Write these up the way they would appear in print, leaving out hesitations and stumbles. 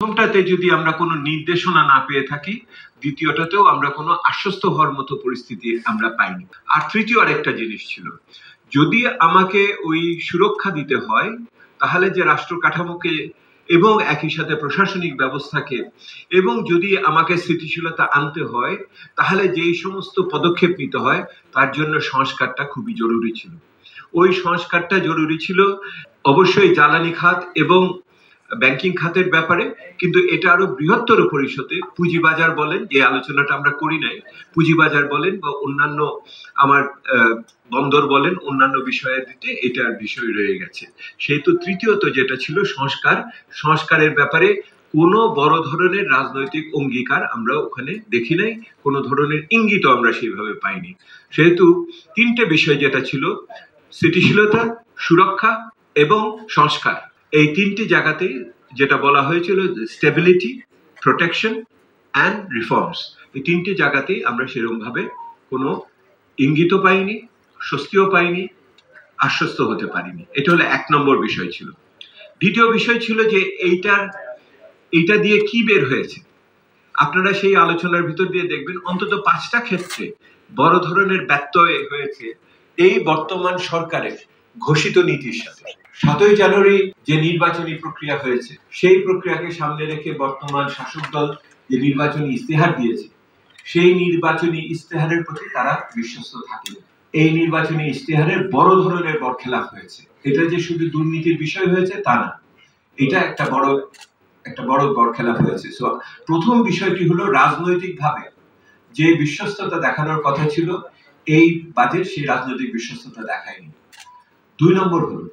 প্রথমটাতে যদি আমরা কোনো নির্দেশনা না পেয়ে থাকি, দ্বিতীয়টাতেও আমরা কোনো আশ্বস্ত হওয়ার মতো পরিস্থিতি আমরা পাইনি। আর তৃতীয় আরেকটা জিনিস ছিল, যদি আমাকে ওই সুরক্ষা দিতে হয় তাহলে যে রাষ্ট্র কাঠামোকে এবং একই সাথে প্রশাসনিক ব্যবস্থাকে এবং যদি আমাকে স্থিতিশীলতা আনতে হয় তাহলে যেই সমস্ত পদক্ষেপ নিতে হয় তার জন্য সংস্কারটা খুবই জরুরি ছিল। ওই সংস্কারটা জরুরি ছিল অবশ্যই জ্বালানি খাত এবং ব্যাংকিং খাতের ব্যাপারে, কিন্তু এটা আরো বৃহত্তর পরিসরে পুঁজিবাজার বলেন, যে আলোচনাটা আমরা করি নাই, পুঁজিবাজার বলেন বা অন্যান্য আমার বন্দর বলেন, অন্যান্য বিষয়ের দিকে এটার বিষয় রয়ে গেছে। সেহেতু তৃতীয়ত যেটা ছিল সংস্কারের ব্যাপারে কোনো বড় ধরনের রাজনৈতিক অঙ্গীকার আমরা ওখানে দেখি নাই, কোনো ধরনের ইঙ্গিতও আমরা সেইভাবে পাইনি। সেহেতু তিনটে বিষয় যেটা ছিল, স্থিতিশীলতা, সুরক্ষা এবং সংস্কার, এই তিনটি জায়গাতে যেটা বলা হয়েছিল স্টেবিলিটি, প্রোটেকশন অ্যান্ড রিফর্মস, এই তিনটি জায়গাতেই আমরা সেরকম ভাবে কোনো ইঙ্গিত পাইনি, স্বস্তিও পাইনি, আশ্বস্ত হতে পারিনি। এটা হলো 1 নম্বর বিষয় ছিল। দ্বিতীয় বিষয় ছিল যে এইটা দিয়ে কি বের হয়েছে। আপনারা সেই আলোচনার ভিতর দিয়ে দেখবেন অন্তত 5টা ক্ষেত্রে বড় ধরনের ব্যত্যয় হয়েছে এই বর্তমান সরকারের ঘোষিত নীতির সাথে। 7ই জানুয়ারি যে নির্বাচনী প্রক্রিয়া হয়েছে সেই প্রক্রিয়াকে সামনে রেখে বর্তমান শাসক দল যে নির্বাচনী ইস্তেহার দিয়েছে সেই নির্বাচনী ইস্তেহারের প্রতি তারা বিশ্বস্ত থাকেনি। এই নির্বাচনী ইস্তেহারের বড় ধরনের বরখেলাপ হয়েছে। এটা যে শুধু দুর্নীতির বিষয় হয়েছে তা না, এটা একটা বড় বরখেলাপ হয়েছে। সো প্রথম বিষয়টি হলো রাজনৈতিকভাবে যে বিশ্বস্ততা দেখানোর কথা ছিল এই বাজেট সেই রাজনৈতিক বিশ্বস্ততা দেখায়নি। 2 নম্বর হলো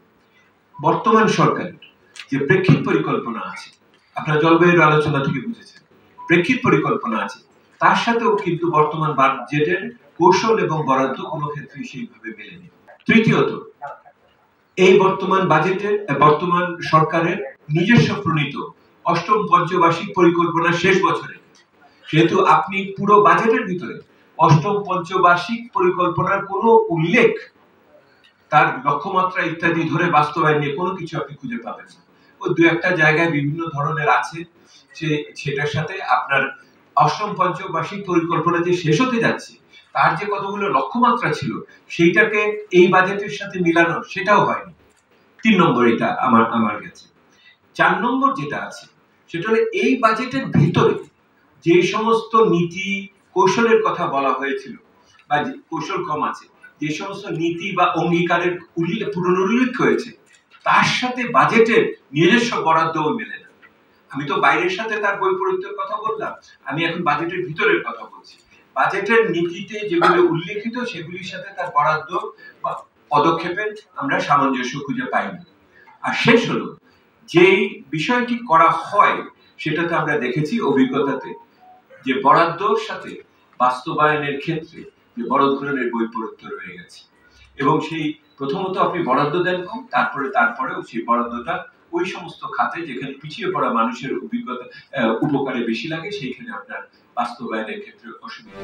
বর্তমান সরকারের যে প্রেক্ষিত পরিকল্পনা আছে, আপনারা জলবায়ুর আলোচনা থেকে বুঝেছেন, প্রেক্ষিত পরিকল্পনা আছে, তার সাথেও কিন্তু বর্তমান বাজেটের কৌশল এবং বরাদ্দ কোনো ক্ষেত্রে সেইভাবে মেলেনি। তৃতীয়ত, এই বর্তমান সরকারের নিজস্ব প্রণীত 8ম পঞ্চবার্ষিক পরিকল্পনা শেষ বছরে, যেহেতু আপনি পুরো বাজেটের ভিতরে 8ম পঞ্চবার্ষিক পরিকল্পনার কোনো উল্লেখ, তার লক্ষ্যমাত্রা ইত্যাদি ধরে বাস্তবায়ন নিয়ে কোনো কিছু আপনি খুঁজে পাবেন না। ওই 2-1টা জায়গায় বিভিন্ন ধরনের আছে, সেটার সাথে আপনার 8ম পঞ্চবার্ষিক পরিকল্পনা যে শেষ হতে যাচ্ছে তার যে কতগুলো লক্ষ্যমাত্রা ছিল সেইটাকে এই বাজেটের সাথে মিলানো, সেটাও হয়নি। 3 নম্বর এটা আমার কাছে। 4 নম্বর যেটা আছে সেটা হলো এই বাজেটের ভিতরে যে সমস্ত নীতি কৌশলের কথা বলা হয়েছিল বা কৌশল কম আছে, যে সমস্ত নীতি বা অঙ্গীকারের পুনরুল্লেখ হয়েছে তার সাথে বাজেটের নিজস্ব বরাদ্দও মেলে না। আমি তো বাইরের সাথে তার বৈপরীত্যের কথা বললাম, আমি এখন বাজেটের ভিতরের কথা বলছি। বাজেটের নীতিতে যেগুলো উল্লেখিত সেগুলির সাথে তার বরাদ্দ বা পদক্ষেপের আমরা সামঞ্জস্য খুঁজে পাইনি। আর শেষ হলো, যেই বিষয়টি করা হয় সেটাতে আমরা দেখেছি অভিজ্ঞতাতে যে বরাদ্দর সাথে বাস্তবায়নের ক্ষেত্রে যে বড় ধরনের বৈপরীত্য রয়ে গেছে, এবং সেই প্রথমত আপনি বরাদ্দ দেন কম, তারপরেও সেই বরাদ্দটা ওই সমস্ত খাতে যেখানে পিছিয়ে পড়া মানুষের উপকারে বেশি লাগে সেইখানে আপনার বাস্তবায়নের ক্ষেত্রে অসুবিধা।